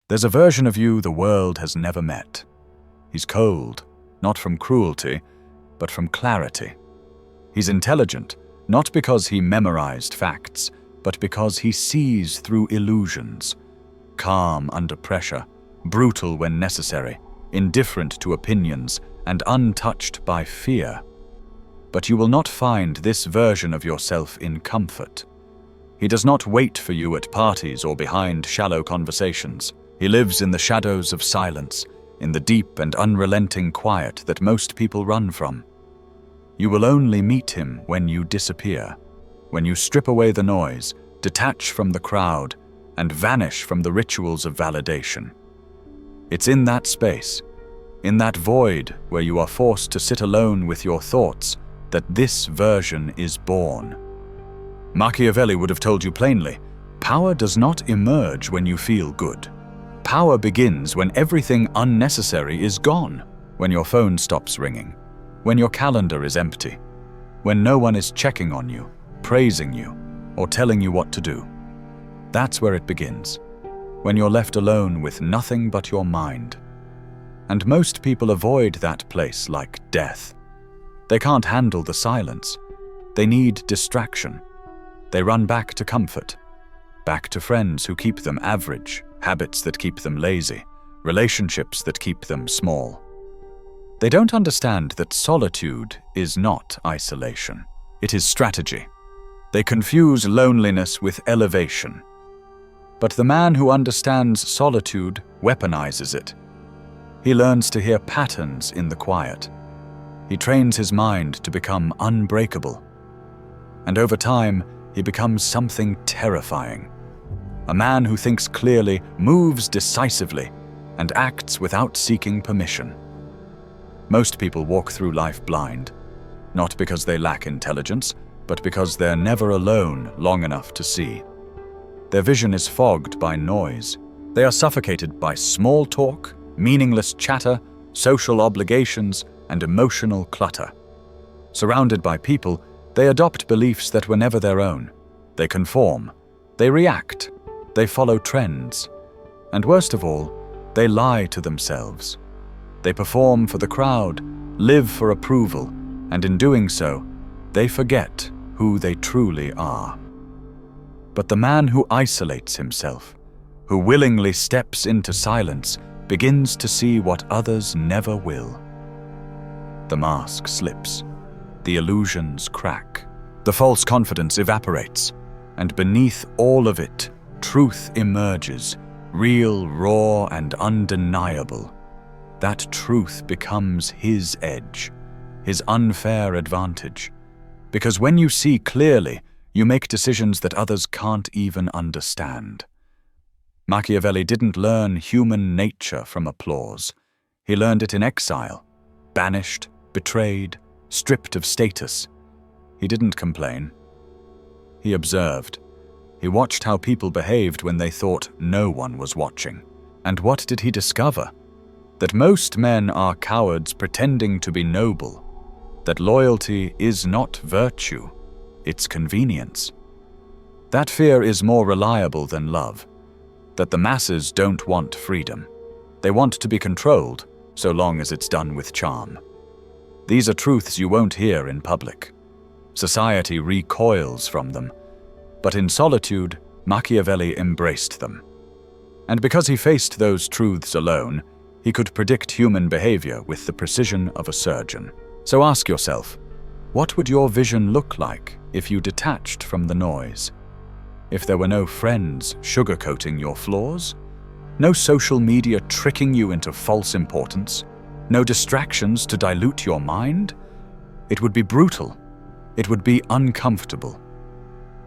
There's a version of you the world has never met. He's cold, not from cruelty, but from clarity. He's intelligent, not because he memorized facts, but because he sees through illusions. Calm under pressure, brutal when necessary, indifferent to opinions, and untouched by fear. But you will not find this version of yourself in comfort. He does not wait for you at parties or behind shallow conversations. He lives in the shadows of silence, in the deep and unrelenting quiet that most people run from. You will only meet him when you disappear, when you strip away the noise, detach from the crowd, and vanish from the rituals of validation. It's in that space, in that void where you are forced to sit alone with your thoughts, that this version is born. Machiavelli would have told you plainly, power does not emerge when you feel good. Power begins when everything unnecessary is gone, when your phone stops ringing, when your calendar is empty, when no one is checking on you, praising you, or telling you what to do. That's where it begins, when you're left alone with nothing but your mind. And most people avoid that place like death. They can't handle the silence. They need distraction. They run back to comfort, back to friends who keep them average, habits that keep them lazy, relationships that keep them small. They don't understand that solitude is not isolation. It is strategy. They confuse loneliness with elevation. But the man who understands solitude weaponizes it. He learns to hear patterns in the quiet. He trains his mind to become unbreakable. And over time, he becomes something terrifying. A man who thinks clearly, moves decisively, and acts without seeking permission. Most people walk through life blind, not because they lack intelligence, but because they're never alone long enough to see. Their vision is fogged by noise. They are suffocated by small talk, meaningless chatter, social obligations, and emotional clutter. Surrounded by people, they adopt beliefs that were never their own. They conform. They react. They follow trends. And worst of all, they lie to themselves. They perform for the crowd, live for approval, and in doing so, they forget who they truly are. But the man who isolates himself, who willingly steps into silence, begins to see what others never will. The mask slips. The illusions crack. The false confidence evaporates. And beneath all of it, truth emerges, real, raw, and undeniable. That truth becomes his edge, his unfair advantage. Because when you see clearly, you make decisions that others can't even understand. Machiavelli didn't learn human nature from applause. He learned it in exile, banished, betrayed, stripped of status. He didn't complain. He observed. He watched how people behaved when they thought no one was watching. And what did he discover? That most men are cowards pretending to be noble. That loyalty is not virtue, it's convenience. That fear is more reliable than love. That the masses don't want freedom. They want to be controlled, so long as it's done with charm. These are truths you won't hear in public. Society recoils from them. But in solitude, Machiavelli embraced them. And because he faced those truths alone, he could predict human behavior with the precision of a surgeon. So ask yourself, what would your vision look like if you detached from the noise? If there were no friends sugarcoating your flaws? No social media tricking you into false importance? No distractions to dilute your mind? It would be brutal. It would be uncomfortable.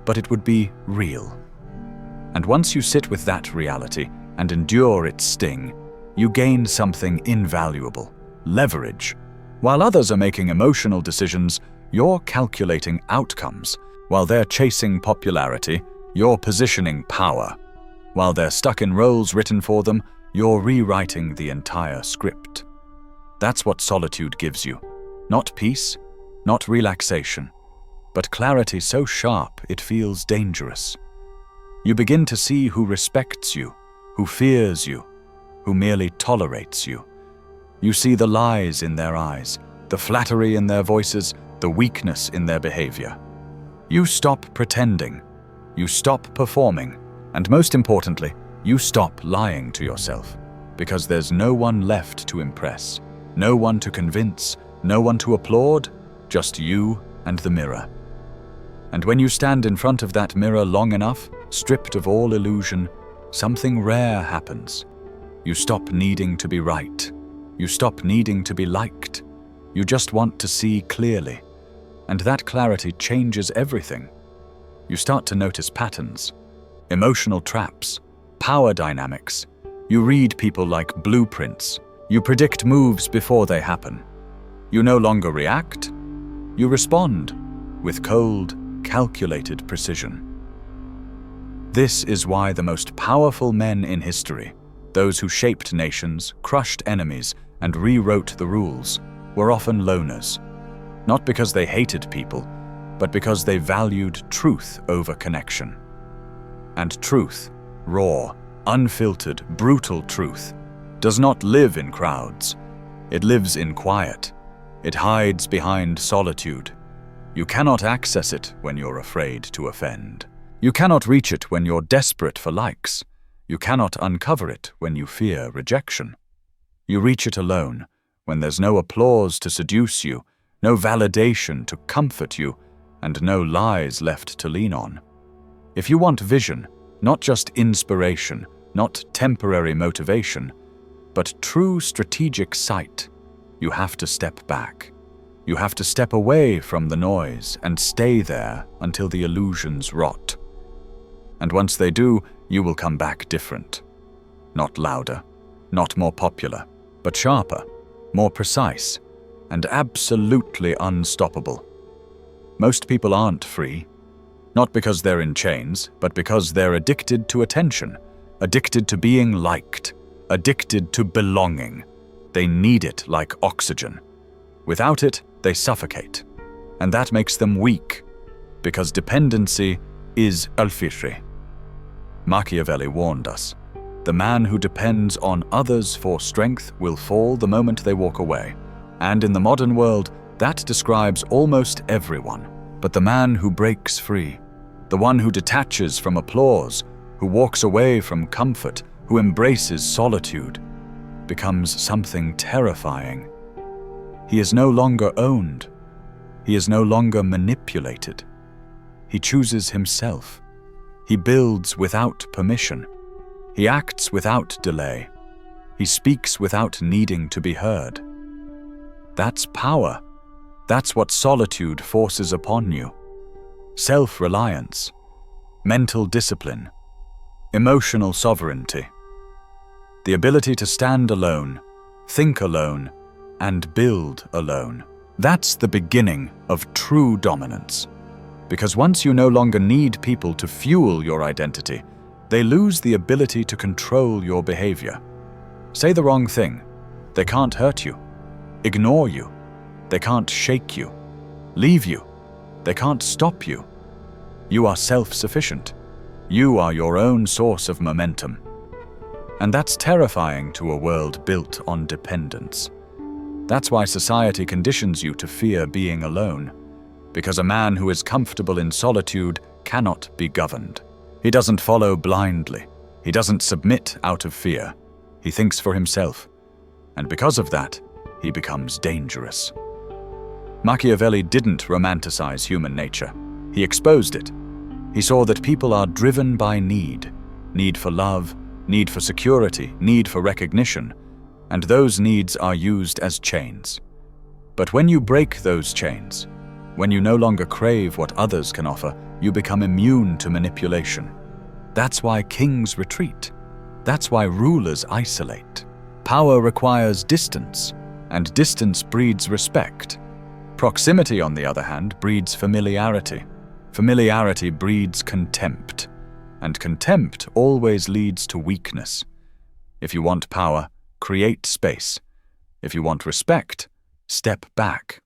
But it would be real. And once you sit with that reality and endure its sting, you gain something invaluable, leverage. While others are making emotional decisions, you're calculating outcomes. While they're chasing popularity, you're positioning power. While they're stuck in roles written for them, you're rewriting the entire script. That's what solitude gives you. Not peace, not relaxation, but clarity so sharp it feels dangerous. You begin to see who respects you, who fears you, who merely tolerates you. You see the lies in their eyes, the flattery in their voices, the weakness in their behavior. You stop pretending, you stop performing, and most importantly, you stop lying to yourself, because there's no one left to impress, no one to convince, no one to applaud, just you and the mirror. And when you stand in front of that mirror long enough, stripped of all illusion, something rare happens. You stop needing to be right. You stop needing to be liked. You just want to see clearly. And that clarity changes everything. You start to notice patterns, emotional traps, power dynamics. You read people like blueprints. You predict moves before they happen. You no longer react. You respond with cold, calculated precision. This is why the most powerful men in history, those who shaped nations, crushed enemies, and rewrote the rules, were often loners. Not because they hated people, but because they valued truth over connection. And truth, raw, unfiltered, brutal truth, does not live in crowds. It lives in quiet. It hides behind solitude. You cannot access it when you're afraid to offend. You cannot reach it when you're desperate for likes. You cannot uncover it when you fear rejection. You reach it alone, when there's no applause to seduce you, no validation to comfort you, and no lies left to lean on. If you want vision, not just inspiration, not temporary motivation, but true strategic sight, you have to step back. You have to step away from the noise and stay there until the illusions rot. And once they do, you will come back different. Not louder, not more popular, but sharper, more precise, and absolutely unstoppable. Most people aren't free, not because they're in chains, but because they're addicted to attention, addicted to being liked, addicted to belonging. They need it like oxygen. Without it, they suffocate. And that makes them weak, because dependency is al-fishri. Machiavelli warned us. The man who depends on others for strength will fall the moment they walk away. And in the modern world, that describes almost everyone. But the man who breaks free, the one who detaches from applause, who walks away from comfort, who embraces solitude, becomes something terrifying. He is no longer owned. He is no longer manipulated. He chooses himself. He builds without permission. He acts without delay. He speaks without needing to be heard. That's power. That's what solitude forces upon you. Self-reliance, mental discipline, emotional sovereignty. The ability to stand alone, think alone, and build alone. That's the beginning of true dominance. Because once you no longer need people to fuel your identity, they lose the ability to control your behavior. Say the wrong thing, they can't hurt you. Ignore you, they can't shake you. Leave you, they can't stop you. You are self-sufficient. You are your own source of momentum. And that's terrifying to a world built on dependence. That's why society conditions you to fear being alone. Because a man who is comfortable in solitude cannot be governed. He doesn't follow blindly. He doesn't submit out of fear. He thinks for himself. And because of that, he becomes dangerous. Machiavelli didn't romanticize human nature. He exposed it. He saw that people are driven by need. Need for love, need for security, need for recognition. And those needs are used as chains. But when you break those chains, when you no longer crave what others can offer, you become immune to manipulation. That's why kings retreat. That's why rulers isolate. Power requires distance, and distance breeds respect. Proximity, on the other hand, breeds familiarity. Familiarity breeds contempt, and contempt always leads to weakness. If you want power, create space. If you want respect, step back.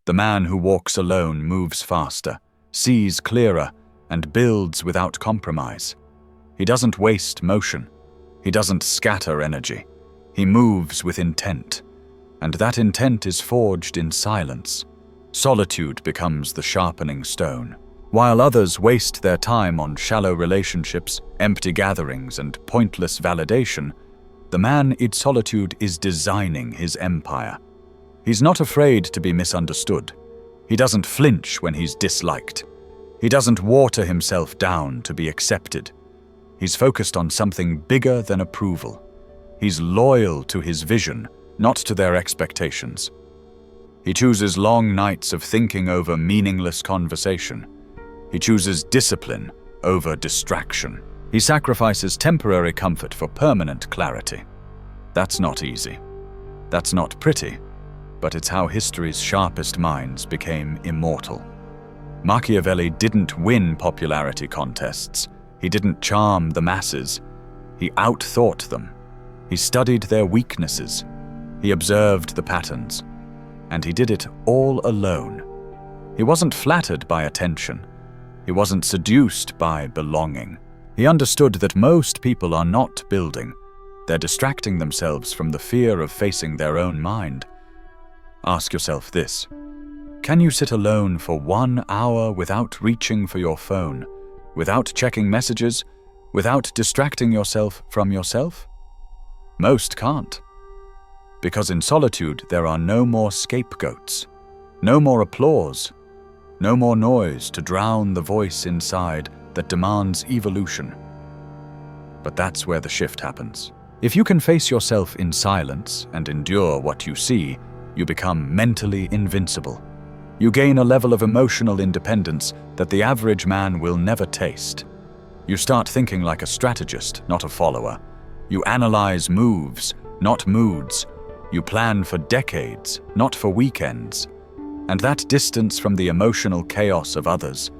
The man who walks alone moves faster, sees clearer, and builds without compromise. He doesn't waste motion. He doesn't scatter energy. He moves with intent, and that intent is forged in silence. Solitude becomes the sharpening stone. While others waste their time on shallow relationships, empty gatherings, and pointless validation, the man in solitude is designing his empire. He's not afraid to be misunderstood. He doesn't flinch when he's disliked. He doesn't water himself down to be accepted. He's focused on something bigger than approval. He's loyal to his vision, not to their expectations. He chooses long nights of thinking over meaningless conversation. He chooses discipline over distraction. He sacrifices temporary comfort for permanent clarity. That's not easy. That's not pretty, but it's how history's sharpest minds became immortal. Machiavelli didn't win popularity contests. He didn't charm the masses. He outthought them. He studied their weaknesses. He observed the patterns. And he did it all alone. He wasn't flattered by attention. He wasn't seduced by belonging. He understood that most people are not building. They're distracting themselves from the fear of facing their own mind. Ask yourself this: can you sit alone for 1 hour without reaching for your phone, without checking messages, without distracting yourself from yourself? Most can't. Because in solitude there are no more scapegoats, no more applause, no more noise to drown the voice inside that demands evolution. But that's where the shift happens. If you can face yourself in silence and endure what you see, you become mentally invincible. You gain a level of emotional independence that the average man will never taste. You start thinking like a strategist, not a follower. You analyze moves, not moods. You plan for decades, not for weekends. And that distance from the emotional chaos of others,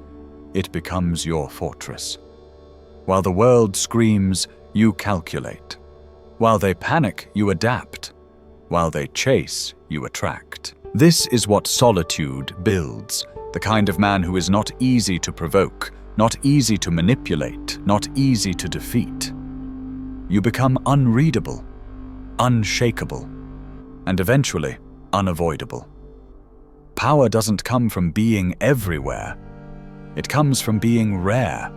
it becomes your fortress. While the world screams, you calculate. While they panic, you adapt. While they chase, you attract. This is what solitude builds, the kind of man who is not easy to provoke, not easy to manipulate, not easy to defeat. You become unreadable, unshakable, and eventually unavoidable. Power doesn't come from being everywhere. It comes from being rare.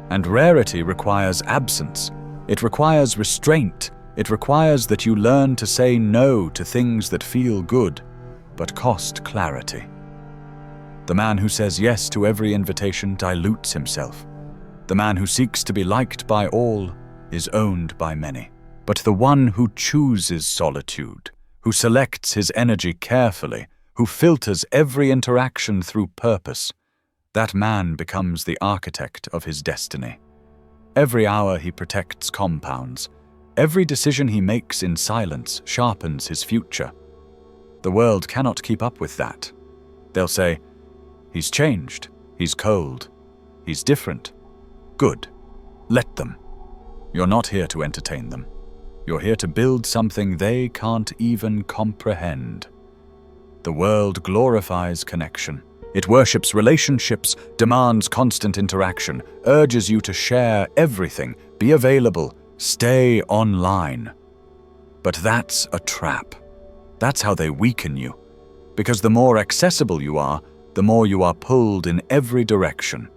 And rarity requires absence. It requires restraint. It requires that you learn to say no to things that feel good, but cost clarity. The man who says yes to every invitation dilutes himself. The man who seeks to be liked by all is owned by many. But the one who chooses solitude, who selects his energy carefully, who filters every interaction through purpose, that man becomes the architect of his destiny. Every hour he protects compounds. Every decision he makes in silence sharpens his future. The world cannot keep up with that. They'll say, "He's changed, he's cold, he's different." Good. Let them. You're not here to entertain them. You're here to build something they can't even comprehend. The world glorifies connection. It worships relationships, demands constant interaction, urges you to share everything, be available, stay online. But that's a trap. That's how they weaken you. Because the more accessible you are, the more you are pulled in every direction.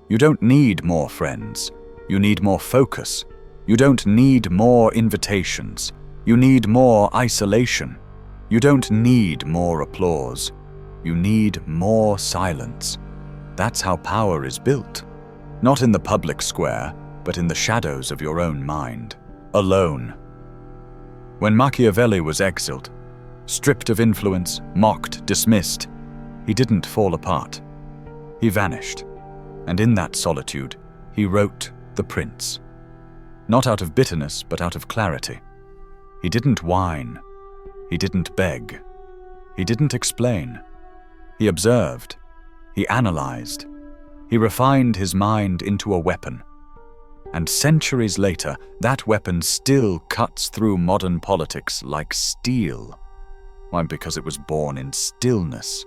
You don't need more friends. You need more focus. You don't need more invitations. You need more isolation. You don't need more applause. You need more silence. That's how power is built. Not in the public square, but in the shadows of your own mind. Alone. When Machiavelli was exiled, stripped of influence, mocked, dismissed, he didn't fall apart. He vanished. And in that solitude, he wrote The Prince. Not out of bitterness, but out of clarity. He didn't whine. He didn't beg. He didn't explain. He observed. He analyzed. He refined his mind into a weapon. And centuries later, that weapon still cuts through modern politics like steel. Why? Because it was born in stillness.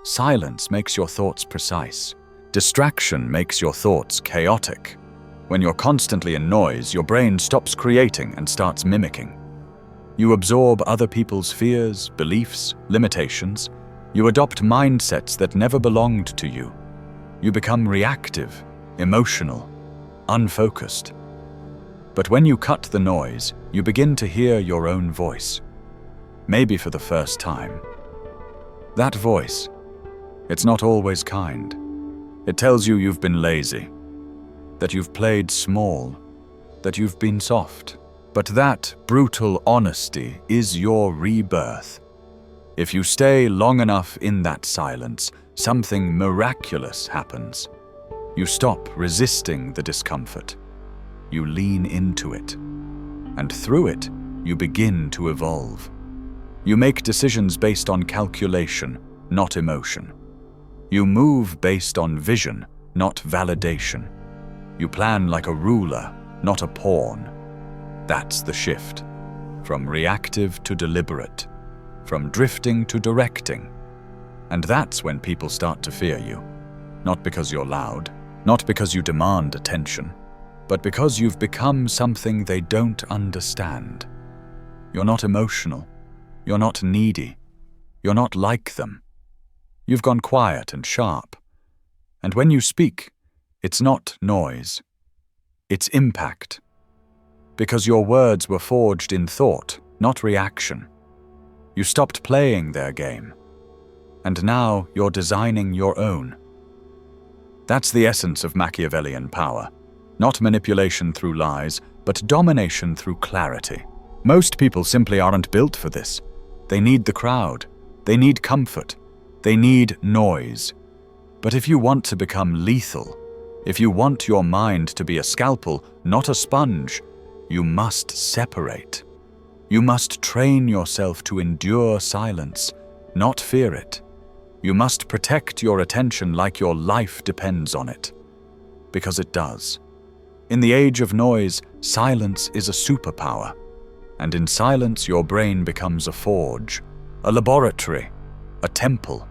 Silence makes your thoughts precise. Distraction makes your thoughts chaotic. When you're constantly in noise, your brain stops creating and starts mimicking. You absorb other people's fears, beliefs, limitations. You adopt mindsets that never belonged to you. You become reactive, emotional, unfocused. But when you cut the noise, you begin to hear your own voice. Maybe for the first time. That voice, it's not always kind. It tells you you've been lazy, that you've played small, that you've been soft. But that brutal honesty is your rebirth. If you stay long enough in that silence, something miraculous happens. You stop resisting the discomfort. You lean into it. And through it, you begin to evolve. You make decisions based on calculation, not emotion. You move based on vision, not validation. You plan like a ruler, not a pawn. That's the shift. From reactive to deliberate. From drifting to directing. And that's when people start to fear you. Not because you're loud, not because you demand attention, but because you've become something they don't understand. You're not emotional. You're not needy. You're not like them. You've gone quiet and sharp. And when you speak, it's not noise. It's impact. Because your words were forged in thought, not reaction. You stopped playing their game. And now you're designing your own. That's the essence of Machiavellian power. Not manipulation through lies, but domination through clarity. Most people simply aren't built for this. They need the crowd. They need comfort. They need noise. But if you want to become lethal, if you want your mind to be a scalpel, not a sponge, you must separate. You must train yourself to endure silence, not fear it. You must protect your attention like your life depends on it. Because it does. In the age of noise, silence is a superpower. And in silence, your brain becomes a forge, a laboratory, a temple.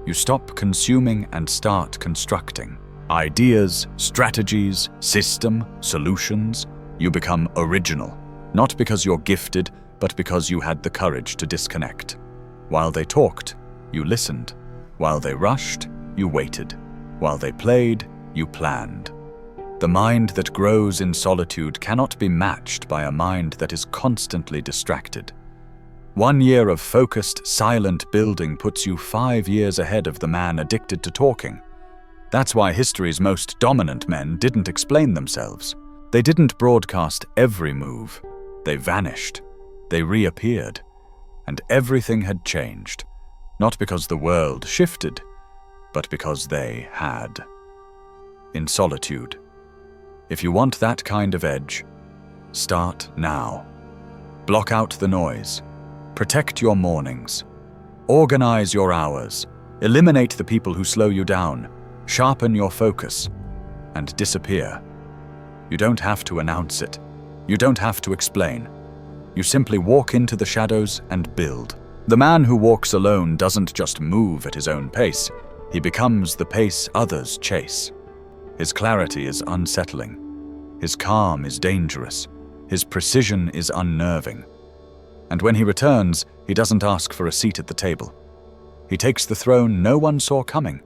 You stop consuming and start constructing. Ideas, strategies, system, solutions. You become original. Not because you're gifted, but because you had the courage to disconnect. While they talked, you listened. While they rushed, you waited. While they played, you planned. The mind that grows in solitude cannot be matched by a mind that is constantly distracted. 1 year of focused, silent building puts you 5 years ahead of the man addicted to talking. That's why history's most dominant men didn't explain themselves. They didn't broadcast every move. They vanished. They reappeared. And everything had changed. Not because the world shifted, but because they had. In solitude. If you want that kind of edge, start now. Block out the noise. Protect your mornings. Organize your hours. Eliminate the people who slow you down. Sharpen your focus. And disappear. You don't have to announce it. You don't have to explain. You simply walk into the shadows and build. The man who walks alone doesn't just move at his own pace. He becomes the pace others chase. His clarity is unsettling. His calm is dangerous. His precision is unnerving. And when he returns, he doesn't ask for a seat at the table. He takes the throne no one saw coming.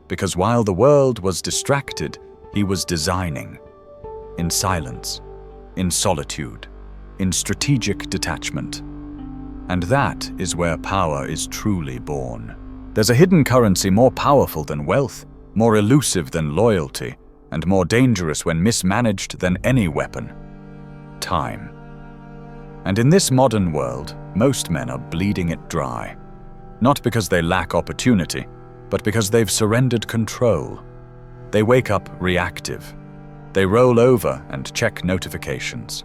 Because while the world was distracted, he was designing. In silence, in solitude, in strategic detachment. And that is where power is truly born. There's a hidden currency more powerful than wealth, more elusive than loyalty, and more dangerous when mismanaged than any weapon. Time. And in this modern world, most men are bleeding it dry. Not because they lack opportunity, but because they've surrendered control. They wake up reactive. They roll over and check notifications.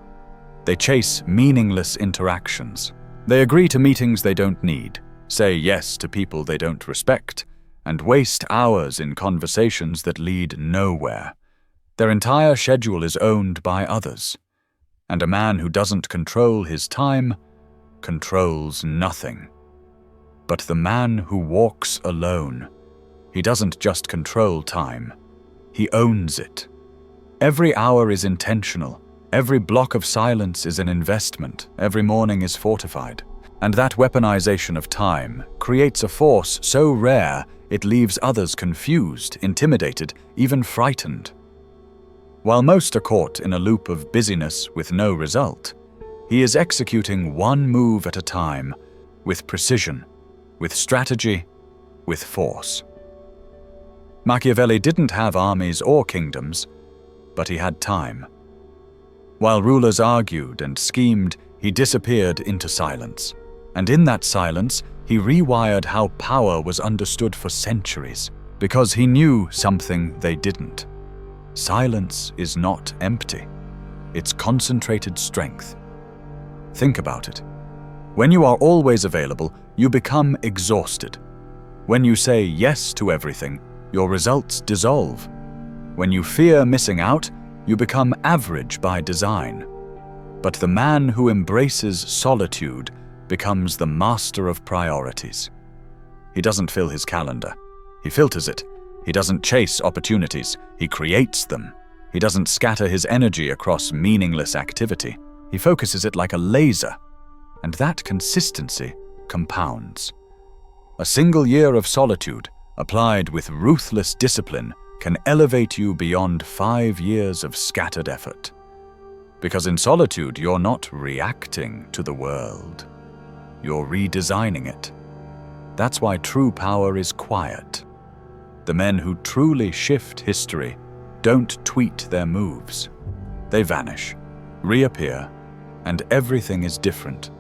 They chase meaningless interactions. They agree to meetings they don't need, say yes to people they don't respect, and waste hours in conversations that lead nowhere. Their entire schedule is owned by others. And a man who doesn't control his time controls nothing. But the man who walks alone, he doesn't just control time, he owns it. Every hour is intentional. Every block of silence is an investment. Every morning is fortified. And that weaponization of time creates a force so rare it leaves others confused, intimidated, even frightened. While most are caught in a loop of busyness with no result, he is executing one move at a time, with precision, with strategy, with force. Machiavelli didn't have armies or kingdoms, but he had time. While rulers argued and schemed, he disappeared into silence. And in that silence, he rewired how power was understood for centuries, because he knew something they didn't. Silence is not empty. It's concentrated strength. Think about it. When you are always available, you become exhausted. When you say yes to everything, your results dissolve. When you fear missing out, you become average by design. But the man who embraces solitude becomes the master of priorities. He doesn't fill his calendar. He filters it. He doesn't chase opportunities. He creates them. He doesn't scatter his energy across meaningless activity. He focuses it like a laser. And that consistency compounds. A single year of solitude, applied with ruthless discipline, can elevate you beyond 5 years of scattered effort. Because in solitude, you're not reacting to the world. You're redesigning it. That's why true power is quiet. The men who truly shift history don't tweet their moves. They vanish, reappear, and everything is different.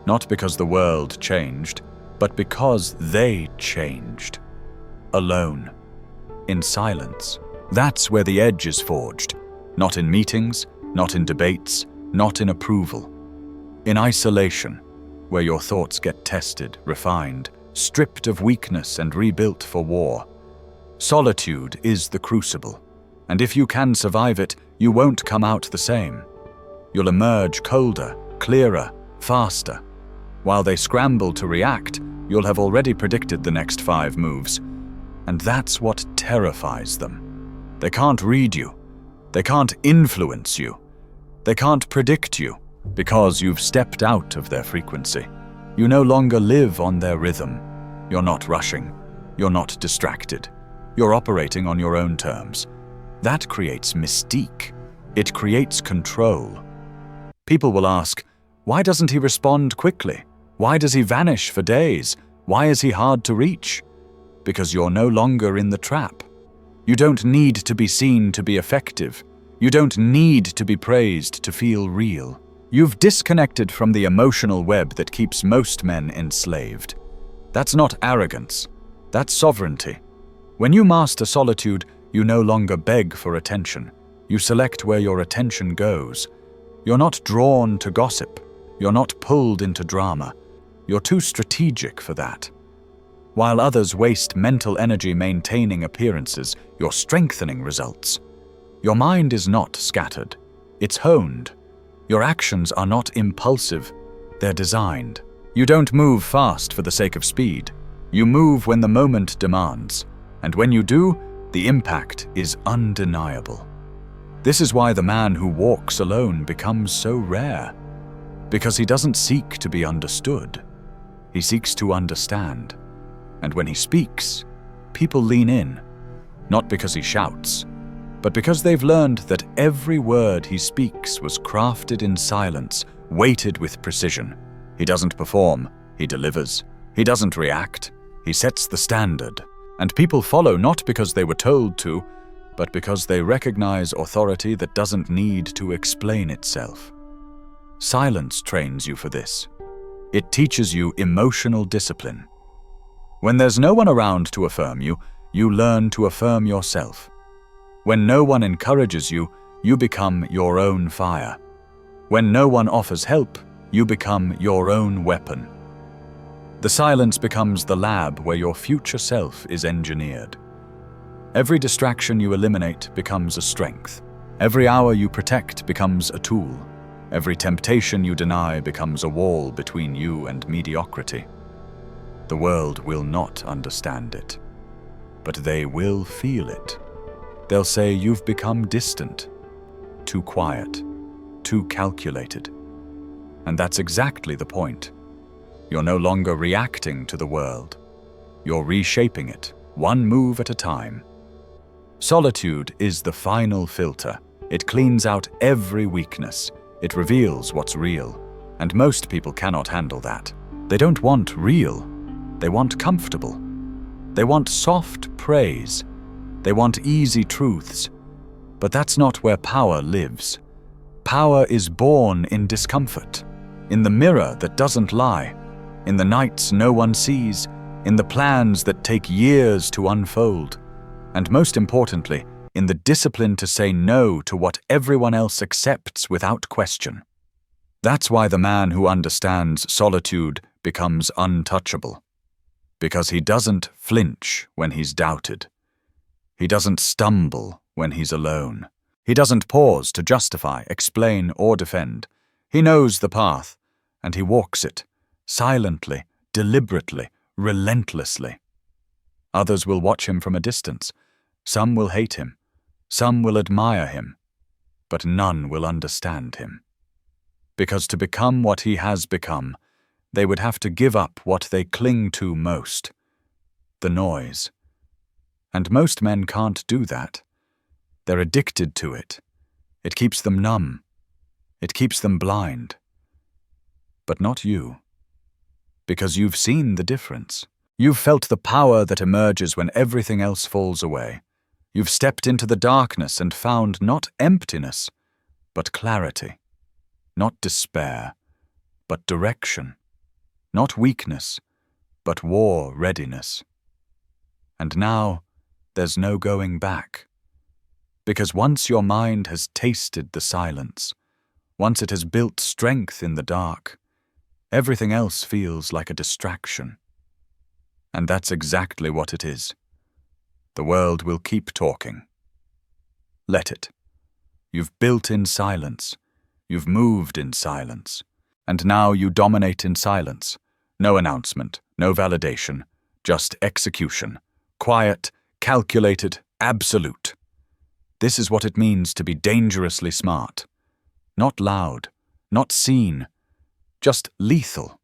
Not because the world changed, but because they changed. Alone. In silence. That's where the edge is forged. Not in meetings, not in debates, not in approval. In isolation, where your thoughts get tested, refined, stripped of weakness and rebuilt for war. Solitude is the crucible, and if you can survive it, you won't come out the same. You'll emerge colder, clearer, faster. While they scramble to react, you'll have already predicted the next 5 moves. And that's what terrifies them. They can't read you. They can't influence you. They can't predict you, because you've stepped out of their frequency. You no longer live on their rhythm. You're not rushing. You're not distracted. You're operating on your own terms. That creates mystique. It creates control. People will ask, why doesn't he respond quickly? Why does he vanish for days? Why is he hard to reach? Because you're no longer in the trap. You don't need to be seen to be effective. You don't need to be praised to feel real. You've disconnected from the emotional web that keeps most men enslaved. That's not arrogance. That's sovereignty. When you master solitude, you no longer beg for attention. You select where your attention goes. You're not drawn to gossip. You're not pulled into drama. You're too strategic for that. While others waste mental energy maintaining appearances, you're strengthening results. Your mind is not scattered. It's honed. Your actions are not impulsive. They're designed. You don't move fast for the sake of speed. You move when the moment demands. And when you do, the impact is undeniable. This is why the man who walks alone becomes so rare. Because he doesn't seek to be understood. He seeks to understand. And when he speaks, people lean in, not because he shouts, but because they've learned that every word he speaks was crafted in silence, weighted with precision. He doesn't perform, he delivers. He doesn't react, he sets the standard. And people follow not because they were told to, but because they recognize authority that doesn't need to explain itself. Silence trains you for this. It teaches you emotional discipline. When there's no one around to affirm you, you learn to affirm yourself. When no one encourages you, you become your own fire. When no one offers help, you become your own weapon. The silence becomes the lab where your future self is engineered. Every distraction you eliminate becomes a strength. Every hour you protect becomes a tool. Every temptation you deny becomes a wall between you and mediocrity. The world will not understand it, but they will feel it. They'll say you've become distant, too quiet, too calculated. And that's exactly the point. You're no longer reacting to the world. You're reshaping it, one move at a time. Solitude is the final filter. It cleans out every weakness. It reveals what's real. And most people cannot handle that. They don't want real. They want comfortable. They want soft praise. They want easy truths. But that's not where power lives. Power is born in discomfort, in the mirror that doesn't lie, in the nights no one sees, in the plans that take years to unfold, and most importantly, in the discipline to say no to what everyone else accepts without question. That's why the man who understands solitude becomes untouchable. Because he doesn't flinch when he's doubted. He doesn't stumble when he's alone. He doesn't pause to justify, explain, or defend. He knows the path, and he walks it, silently, deliberately, relentlessly. Others will watch him from a distance. Some will hate him. Some will admire him. But none will understand him. Because to become what he has become, they would have to give up what they cling to most, the noise. And most men can't do that. They're addicted to it. It keeps them numb. It keeps them blind. But not you. Because you've seen the difference. You've felt the power that emerges when everything else falls away. You've stepped into the darkness and found not emptiness, but clarity. Not despair, but direction. Not weakness, but war readiness. And now, there's no going back. Because once your mind has tasted the silence, once it has built strength in the dark, everything else feels like a distraction. And that's exactly what it is. The world will keep talking. Let it. You've built in silence. You've moved in silence. And now you dominate in silence. No announcement, no validation, just execution. Quiet, calculated, absolute. This is what it means to be dangerously smart. Not loud, not seen, just lethal.